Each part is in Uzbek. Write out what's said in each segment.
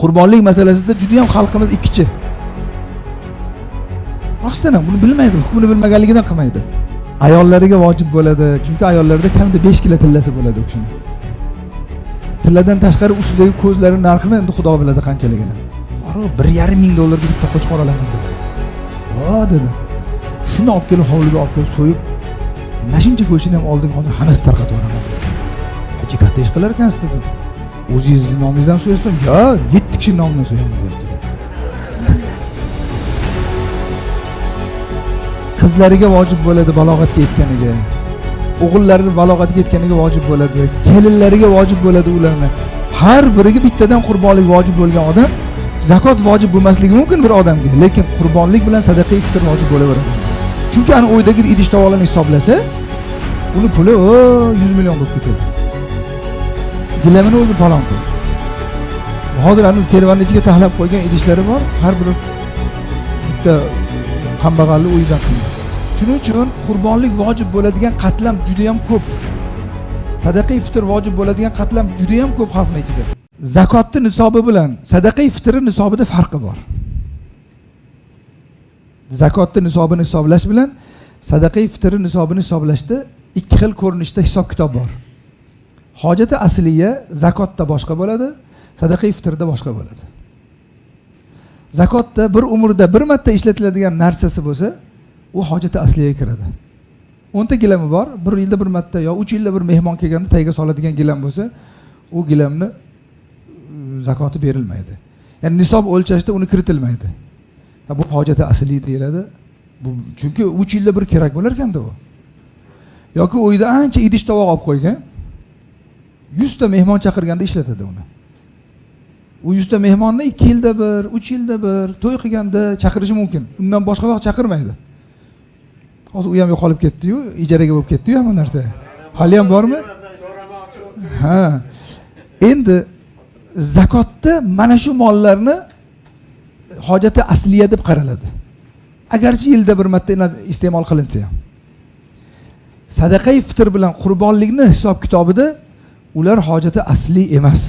Qurbonlik masalasida juda ham xalqimiz ikkichi. Rostdan ham buni bilmaydi, hukmini bilmaganligidan qilmaydi. Ayollariga vojib bo'ladi, chunki ayollarda kamida 5 kilo tillasi bo'ladi u kishining. Tilladan tashqari ustidagi ko'zlari narxini endi Xudo biladi qanchaligini. $1,5 ming dollarga bitta qo'chqor olaman dedi. "Va" dedi. Shuni olib kelib hovliga olib kelib so'yib, mashincha go'shtini ham oldiga hozir hammasi tarqatib yuboraman. "Hech katta ish qilar ekansiz" dedi. "O'zingizni nomingizdan so'yasizmi?" "Yo, 7 kishi nomidan so'yaman" dedi. Qizlariga vojib bo'ladi balog'atga yetganiga. O'g'illari balog'atga yetganiga vojib bo'ladi. Kelinlariga vojib bo'ladi ularni. Har biriga bittadan qurbonlik vojib bo'lgan odam zakot vojib bo'lmasligi mumkin bir odamga, lekin qurbonlik bilan sadaqa fitr vojib bo'laveradi. Chunki ani o'ydagi idish tovoqlarni hisoblasa, uni puli 100 million bo'lib ketadi. Gilamini o'zi falon pul. Hozir ani servanning ichiga taxlab qo'ygan idishlari bor, har biri bitta kambag'allik o'yidan qiladi. Shuning uchun qurbonlik vojib bo'ladigan qatlam juda ham ko'p. Sadaqa fitr vojib bo'ladigan qatlam juda ham ko'p xalqning ichida. Zakotning nisobi bilan sadaqa fitr nisobida farqi bor. Zakotning nisobini hisoblash bilan sadaqa fitr nisobini hisoblashda ikki xil ko'rinishda hisob kitob bor. Hojati asliya zakotda boshqa bo'ladi, sadaqa fitrda boshqa bo'ladi. Zakotda bir umrda bir marta ishlatiladigan narsasi bo'lsa, u hojati asliyaga kiradi. 10 ta gilami bor, bir yilda bir marta yo 3 yilda bir mehmon kelganda tayga soladigan gilam bo'lsa, u gilamni zakoti berilmaydi. Ya'ni nisob o'lchashda uni kiritilmaydi. Bu hojati asli deyiladi. Bu chunki 3 yilda bir kerak bo'lar ekanda u. Yoki uyda ancha idish tovoq olib qo'ygan, 100 ta mehmon chaqirganda ishlatadi uni. U 100 ta mehmonni 2 yilda bir, 3 yilda bir to'y qilganda chaqirishi mumkin. Undan boshqa vaqt chaqirmaydi. Hozir u ham yo'qolib ketdi-yu, ijaraga bo'lib ketdi-yu hamma narsa. Hali ham bormi? Ha. Endi zakotda mana shu mollarni hojati asliya deb qaraladi. Agarchi yilda bir marta iste'mol qilinsa ham. Sadaqa fitr bilan qurbonlikni hisob kitobida ular hojati asli emas.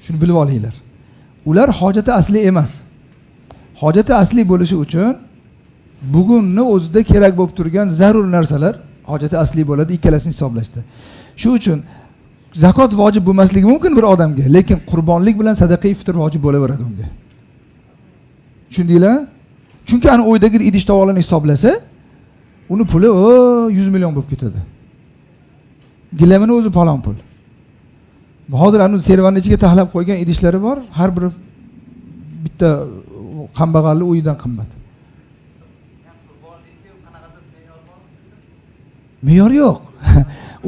Shuni bilib olinglar. Ular hojati asli emas. Hojati asli bo'lishi uchun bugunni o'zida kerak bo'lib turgan zarur narsalar hojati asli bo'ladi, ikkalasini hisoblashda. Shu uchun zakot vojib bo'lmasligi mumkin bir odamga, lekin qurbonlik bilan sadaqa fitr vojib bo'laveradi unga. Tushundinglar? Chunki ani o'ydagi idish tovoqlarni hisoblasa, uni puli 100 million bo'lib ketadi. Gilamini o'zi falon pul. Hozir ani servanning ichiga taxlab qo'ygan idishlari bor, har biri bitta kambag'allik o'yidan qimmat. Me'yor yo'q.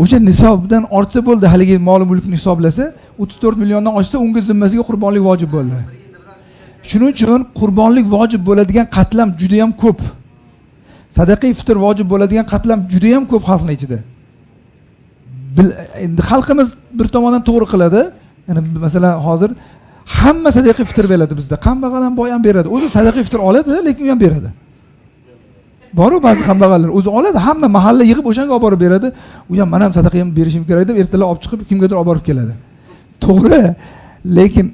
O'sha nisobdan ortsa bo'ldi, haligi mol mulkni hisoblasa, 34 milliondan oshsa unga zimmasiga qurbonlik vojib bo'ldi. Shuning uchun qurbonlik vojib bo'ladigan qatlam juda ham ko'p. Sadaqa fitr vojib bo'ladigan qatlam juda ham ko'p xalqning ichida. Endi xalqimiz bir tomondan to'g'ri qiladi. Ya'ni masalan hozir hamma sadaqa fitr beradi bizda. Kambag'al ham boy ham beradi. O'zi sadaqa fitr oladi, lekin u ham beradi. Bor-ku ba'zi kambag'allar o'zi oladi, hamma mahalla yig'ib o'shanga olib borib beradi. U ham men ham sadaqayam berishim kerak deb ertalab olib chiqib kimgadir olib borib keladi. To'g'ri, lekin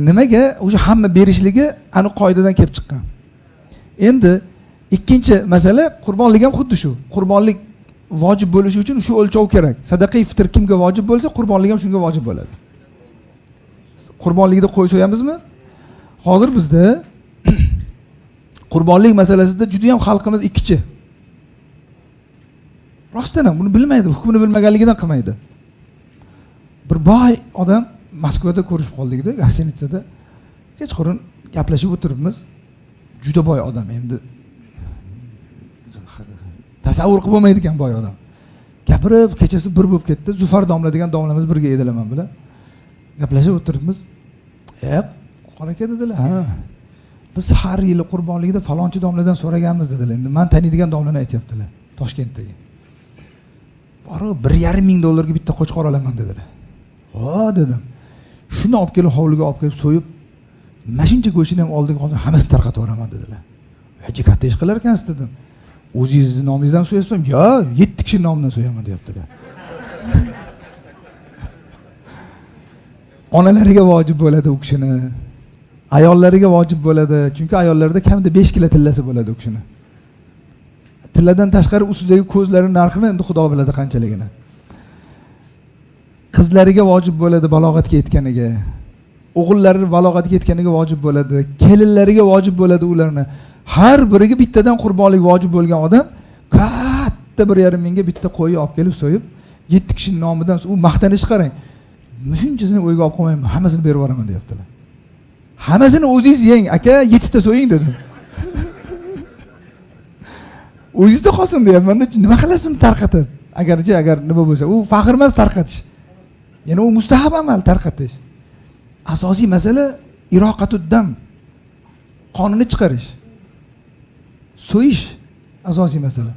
nimaga o'sha hamma berishligi aniq qoidadan kelib chiqqan. Endi ikkinchi masala qurbonlik ham xuddi shu. Qurbonlik vojib bo'lishi uchun shu o'lchov kerak. Sadaqa fitr kimga vojib bo'lsa, qurbonlik ham shunga vojib bo'ladi. Qurbonlikda qo'y so'yamizmi? Hozir bizda qurbonlik masalasida juda ham xalqimiz ikkichi. Rostdan ham buni bilmaydi, hukmini bilmaganligidan qilmaydi. Bir boy odam Moskvada ko'rishib qoldik-da, Gostinitsada. Kechqurun gaplashib o'tiribmiz. Juda boy odam endi. Tasavvur qilib bo'lmaydi ekan boy odam. Gapirib, kechasi 1 bo'lib ketdi. Zufar domla degan domlamiz birga edilar men bilan. Gaplashib o'tiribmiz. Qora aka dedilar. Ha. Biz har yili qurbonlikda falonchi domladan so'raganmiz dedilar. Endi men taniydigan domlani aytayaptilar. Toshkentdagi. Borib $1,5 ming dollarga bitta qo'chqor olaman dedilar. "Ha" dedim. Shuni olib kelib hovliga olib kelib so'yib, mashincha go'shtini ham oldiga hozir hammasini tarqatib yuboraman dedilar. "Hech katta ish qilar ekansiz" dedim. "O'zingizni nomingizdan so'yasizmi?" "Yo, 7 kishi nomidan so'yaman" deyaptilar. onalariga vojib bo'ladi u kishini. Ayollariga vojib bo'ladi. Chunki ayollarda kamida 5 kilo tillasi bo'ladi u kishini. Tilladan tashqari ustidagi ko'zlari narxini endi Xudo biladi qanchaligini. Qizlariga vojib bo'ladi balog'atga yetganiga. O'g'illari balog'atga yetganiga vojib bo'ladi. Kelinlariga vojib bo'ladi ularni. Har biriga bittadan qurbonlik vojib bo'lgan odam katta 1,5 mingga bitta qo'yni olib kelib so'yib, 7 kishining nomidan u maqtanish qarang. Shunchasini o'yga olib qo'ymayman, hammasini berib yuboraman deyaptilar. Hammasini o'zingiz yeng, aka, 7 ta so'ying dedim. O'zingizda qolsin deyapman-da, nima qilasiz uni tarqatib? Agar nima bo'lsa, u faxr emas tarqatish. Ya'ni u mustahab amal tarqatish. Asosiy masala iroqatud dam. Qonini chiqarish. So'yish asosiy masala.